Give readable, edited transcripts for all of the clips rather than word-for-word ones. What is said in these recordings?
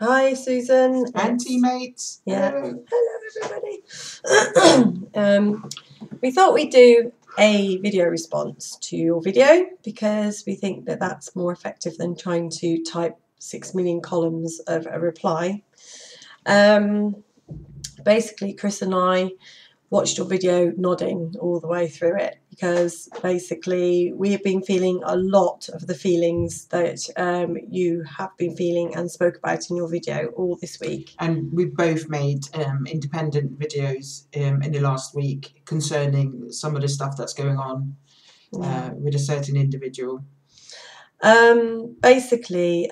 Hi, Susan. And teammates. Yeah. Hello. Hello, everybody. We thought we'd do a video response to your video because we think that that's more effective than trying to type 6 million columns of a reply. Basically, Chris and I watched your video nodding all the way through it because basically we have been feeling a lot of the feelings that you have been feeling and spoke about in your video all this week. And we've both made independent videos in the last week concerning some of the stuff that's going on with a certain individual. Basically,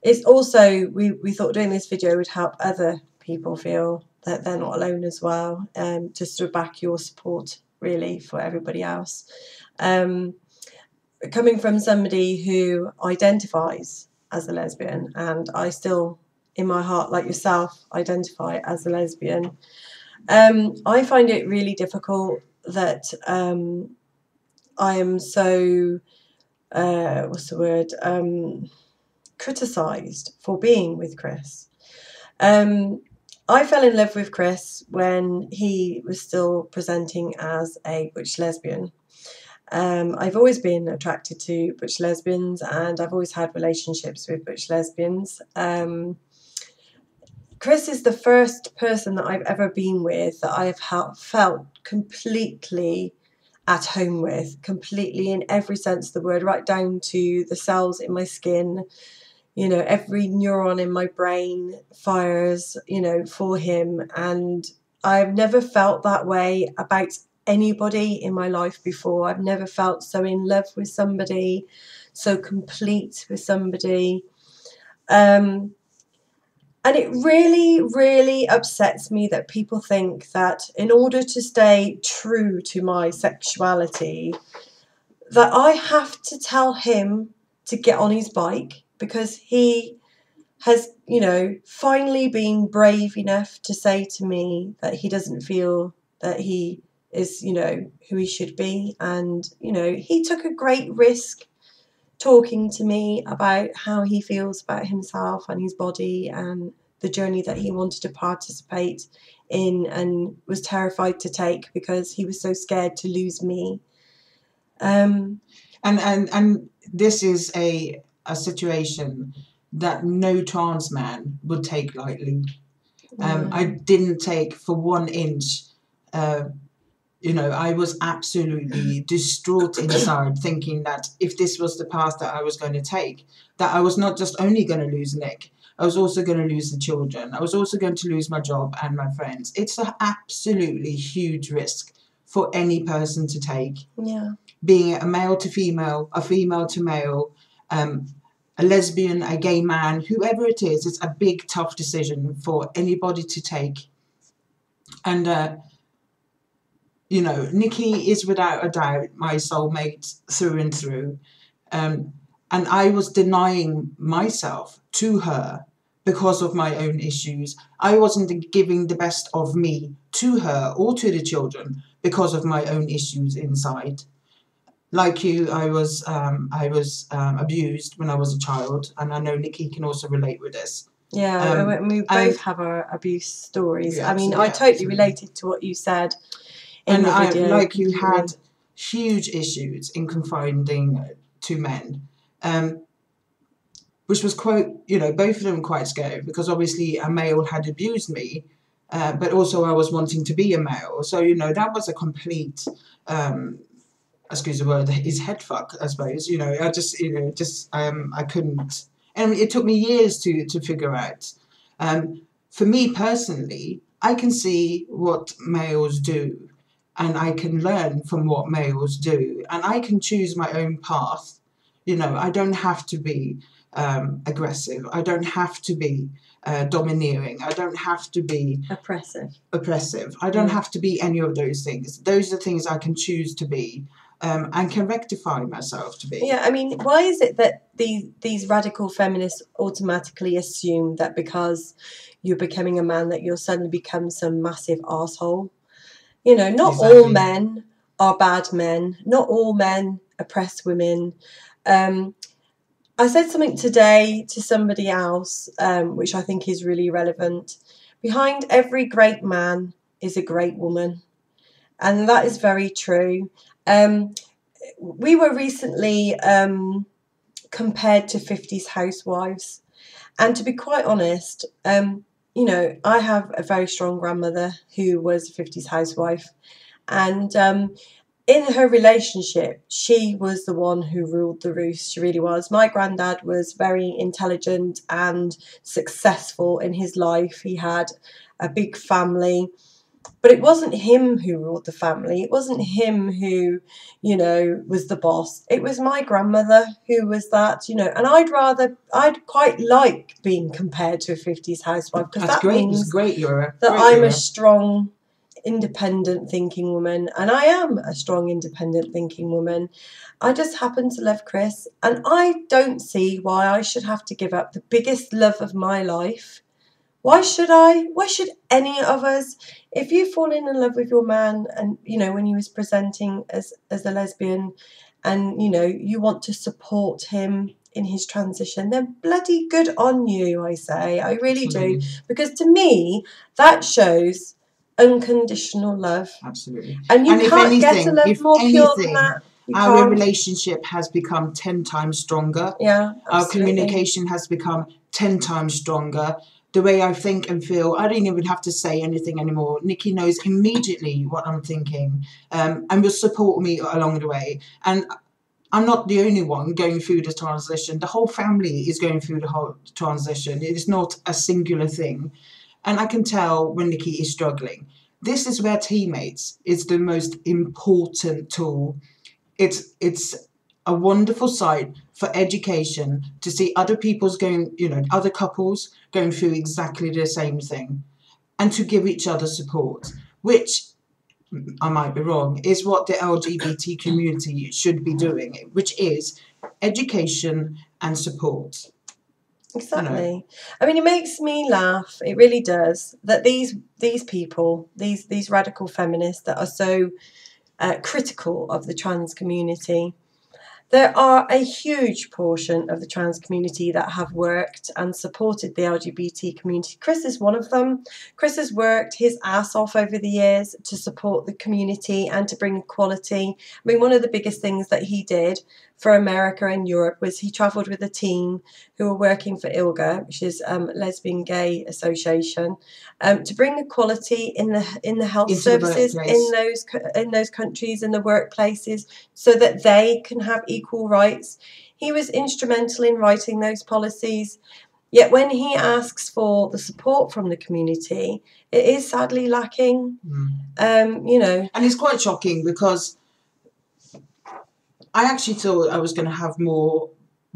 it's also, we thought doing this video would help other people feel that they're not alone as well, just to back your support really for everybody else. Coming from somebody who identifies as a lesbian, and I still in my heart, like yourself, identify as a lesbian, I find it really difficult that I am so criticised for being with Chris. I fell in love with Chris when he was still presenting as a butch lesbian. I've always been attracted to butch lesbians, and I've always had relationships with butch lesbians. Chris is the first person that I've ever been with that I have felt completely at home with, completely in every sense of the word, right down to the cells in my skin. You know, every neuron in my brain fires, you know, for him. And I've never felt that way about anybody in my life before. I've never felt so in love with somebody, so complete with somebody. And it really, really upsets me that people think that in order to stay true to my sexuality, that I have to tell him to get on his bike because he has, you know, finally been brave enough to say to me that he doesn't feel that he is, you know, who he should be. And, you know, he took a great risk talking to me about how he feels about himself and his body and the journey that he wanted to participate in and was terrified to take because he was so scared to lose me. And this is a situation that no trans man would take lightly. I didn't take for 1 inch. You know, I was absolutely distraught inside, thinking that if this was the path that I was going to take, that I was not just only going to lose Nick, I was also going to lose the children. I was also going to lose my job and my friends. It's an absolutely huge risk for any person to take. Yeah. Being a male to female, a female to male, a lesbian, a gay man, whoever it is, it's a big, tough decision for anybody to take. And, you know, Nikki is without a doubt my soulmate through and through. And I was denying myself to her because of my own issues. I wasn't giving the best of me to her or to the children because of my own issues inside. Like you, I was abused when I was a child, and I know Nikki can also relate with this. Yeah, we both have our abuse stories. Yeah, I mean, yeah, I totally absolutely. related to what you said in the video. Like you had huge issues in confiding to men, which was quite, you know, both of them quite scary because obviously a male had abused me, but also I was wanting to be a male. So, you know, that was a complete, excuse the word, his head fuck, I suppose. You know, I just, you know, I couldn't, and it took me years to figure out. For me personally, I can see what males do, and I can learn from what males do, and I can choose my own path. You know, I don't have to be aggressive. I don't have to be domineering. I don't have to be oppressive. I don't have to be any of those things. Those are things I can choose to be. And can rectify myself to be. Yeah, I mean, why is it that these radical feminists automatically assume that because you're becoming a man that you'll suddenly become some massive arsehole? You know, not Exactly. all men are bad men. Not all men oppress women. I said something today to somebody else, which I think is really relevant. Behind every great man is a great woman. And that is very true. We were recently compared to 50s housewives. And to be quite honest, I have a very strong grandmother who was a 50s housewife. And in her relationship, she was the one who ruled the roost. She really was. My granddad was very intelligent and successful in his life. He had a big family. But it wasn't him who ruled the family. It wasn't him who, was the boss. It was my grandmother who was that, and I'd quite like being compared to a 50s housewife, because That's that great. It's means great, Laura. that Great, I'm a Laura. strong, independent thinking woman, and I am a strong, independent thinking woman. I just happen to love Chris, and I don't see why I should have to give up the biggest love of my life. Why should I? Why should any of us? If you've fallen in love with your man, and when he was presenting as a lesbian, and you want to support him in his transition, then bloody good on you, I say. I really Absolutely. do. Because to me, that shows unconditional love. Absolutely. And you And can't get a love more pure than that. You our can't. relationship has become 10 times stronger. Yeah, Our absolutely. communication has become 10 times stronger. The way I think and feel, I don't even have to say anything anymore. Nikki knows immediately what I'm thinking, and will support me along the way. And I'm not the only one going through the transition. The whole family is going through the whole transition. It is not a singular thing. And I can tell when Nikki is struggling. This is where Teammates is the most important tool. It's a wonderful site for education, to see other people's other couples going through exactly the same thing, and to give each other support, which, I might be wrong, is what the LGBT community should be doing, which is education and support. Exactly. I mean, it makes me laugh. It really does. That these people, these radical feminists that are so critical of the trans community. There are a huge portion of the trans community that have worked and supported the LGBT community. Chris is one of them. Chris has worked his ass off over the years to support the community and to bring equality. I mean, one of the biggest things that he did for America and Europe was he travelled with a team who were working for ILGA, which is Lesbian Gay Association, to bring equality in the health Into services the workplace. in those countries, in the workplaces, so that they can have equal rights. He was instrumental in writing those policies. Yet when he asks for the support from the community, it is sadly lacking. And it's quite shocking, because I actually thought I was going to have more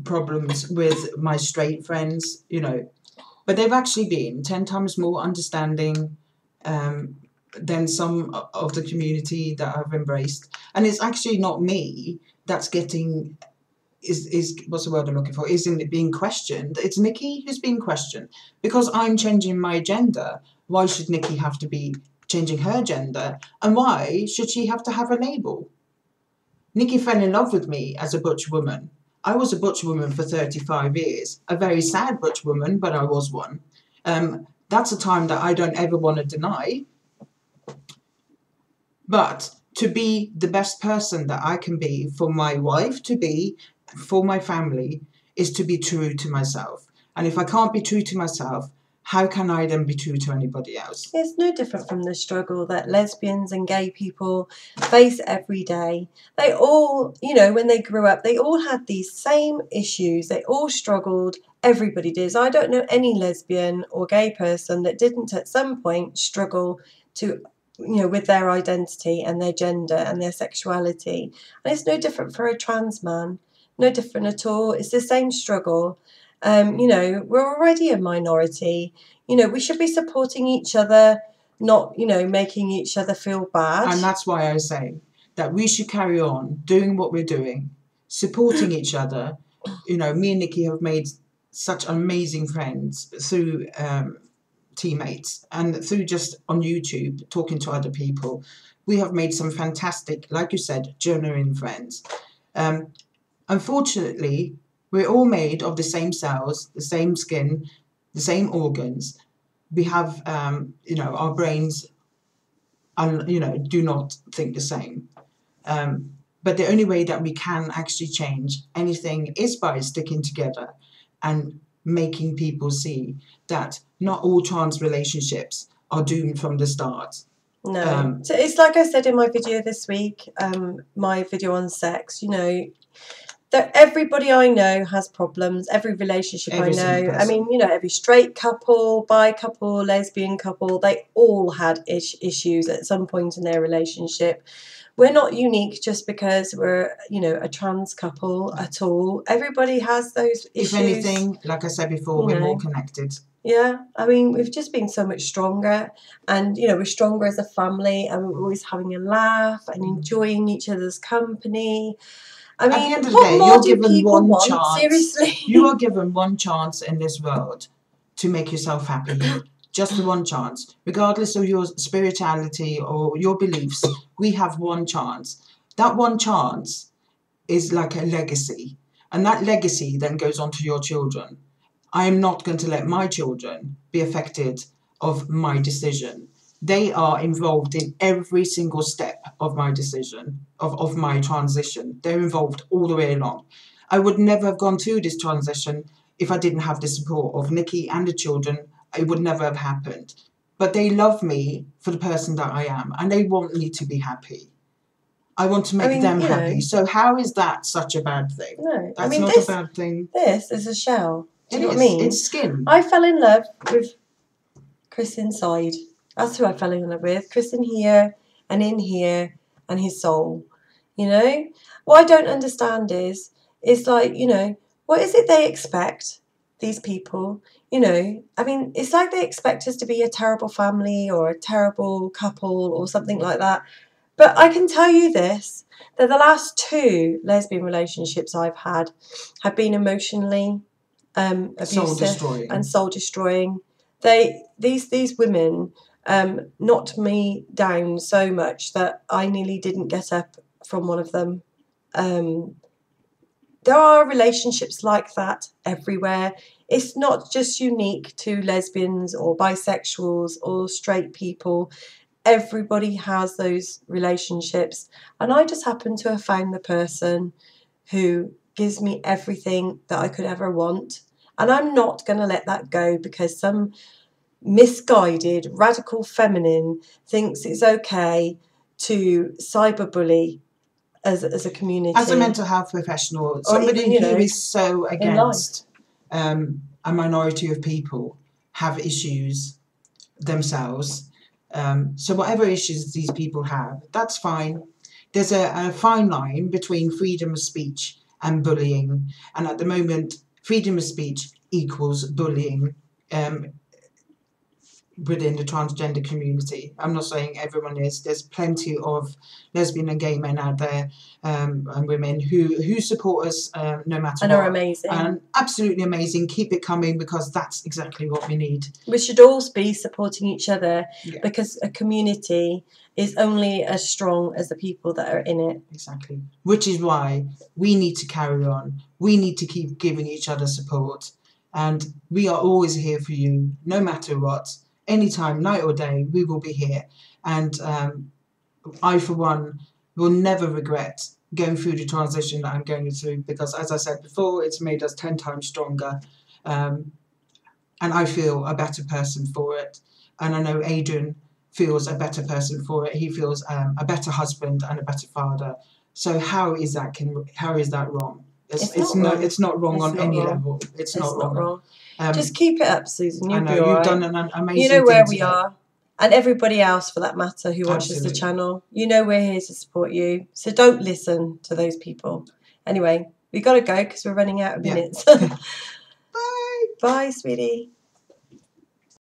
problems with my straight friends, but they've actually been 10 times more understanding than some of the community that I've embraced. And it's actually not me that's getting, is what's the word I'm looking for, isn't it being questioned? It's Nikki who's being questioned. Because I'm changing my gender, why should Nikki have to be changing her gender? And why should she have to have a label? Nikki fell in love with me as a butch woman. I was a butch woman for 35 years. A very sad butch woman, but I was one. That's a time that I don't ever want to deny. But to be the best person that I can be for my wife to be, for my family, is to be true to myself. And if I can't be true to myself, how can I then be true to anybody else? It's no different from the struggle that lesbians and gay people face every day. They all, when they grew up, they all had these same issues. They all struggled. Everybody did. I don't know any lesbian or gay person that didn't at some point struggle to, with their identity and their gender and their sexuality. And it's no different for a trans man. No different at all. It's the same struggle. We're already a minority. We should be supporting each other, not, making each other feel bad. And that's why I say that we should carry on doing what we're doing, supporting each other. Me and Nikki have made such amazing friends through Teammates, and through just on YouTube, talking to other people. We have made some fantastic, like you said, genuine friends. Unfortunately, We're all made of the same cells, the same skin, the same organs. We have, our brains, do not think the same. But the only way that we can actually change anything is by sticking together and making people see that not all trans relationships are doomed from the start. No. So it's like I said in my video this week, my video on sex, that everybody I know has problems, every relationship I know. I mean, every straight couple, bi couple, lesbian couple, they all had issues at some point in their relationship. We're not unique just because we're, a trans couple at all. Everybody has those issues. If anything, like I said before, we're more connected. Yeah, I mean, we've just been so much stronger, and we're stronger as a family, and we're always having a laugh and enjoying each other's company. I mean, at the end of the day, you're given one chance. Seriously, you are given one chance in this world to make yourself happy. Just the one chance, regardless of your spirituality or your beliefs. We have one chance. That one chance is like a legacy, and that legacy then goes on to your children. I am not going to let my children be affected of my decision. They are involved in every single step of my decision, of my transition. They're involved all the way along. I would never have gone through this transition if I didn't have the support of Nikki and the children. It would never have happened. But they love me for the person that I am, and they want me to be happy. I want to make them happy. So how is that such a bad thing? No, that's not a bad thing. This is a shell. Do you know what I mean? It's skin. I fell in love with Chris inside. That's who I fell in love with. Chris in here and in here and his soul. What I don't understand is like, what is it they expect, these people? I mean, it's like they expect us to be a terrible family or a terrible couple or something like that. But I can tell you this, that the last 2 lesbian relationships I've had have been emotionally abusive and soul destroying. These women knocked me down so much that I nearly didn't get up from one of them. There are relationships like that everywhere. It's not just unique to lesbians or bisexuals or straight people. Everybody has those relationships, and I just happen to have found the person who gives me everything that I could ever want, and I'm not going to let that go because some misguided radical feminine thinks it's okay to cyberbully as a community, as a mental health professional, somebody who is so against a minority of people have issues themselves. So whatever issues these people have, that's fine. There's a fine line between freedom of speech and bullying, and at the moment freedom of speech equals bullying within the transgender community. I'm not saying everyone is. There's plenty of lesbian and gay men out there and women who support us no matter and what. Are amazing. And absolutely amazing. Keep it coming, because that's exactly what we need. We should all be supporting each other, because a community is only as strong as the people that are in it. Exactly. Which is why we need to carry on. We need to keep giving each other support. And we are always here for you, no matter what. Anytime, night or day, we will be here. And I, for one, will never regret going through the transition that I'm going through, because, as I said before, it's made us 10 times stronger. And I feel a better person for it. And I know Adrian feels a better person for it. He feels a better husband and a better father. So how is that wrong? It's not wrong on any level. It's not wrong. Just keep it up, Susan. You'll be all you've right. done an amazing You know where thing we today. are, and everybody else for that matter who watches Absolutely. the channel. You know we're here to support you, so don't listen to those people. Anyway, we got to go because we're running out of minutes. Bye. Bye, sweetie.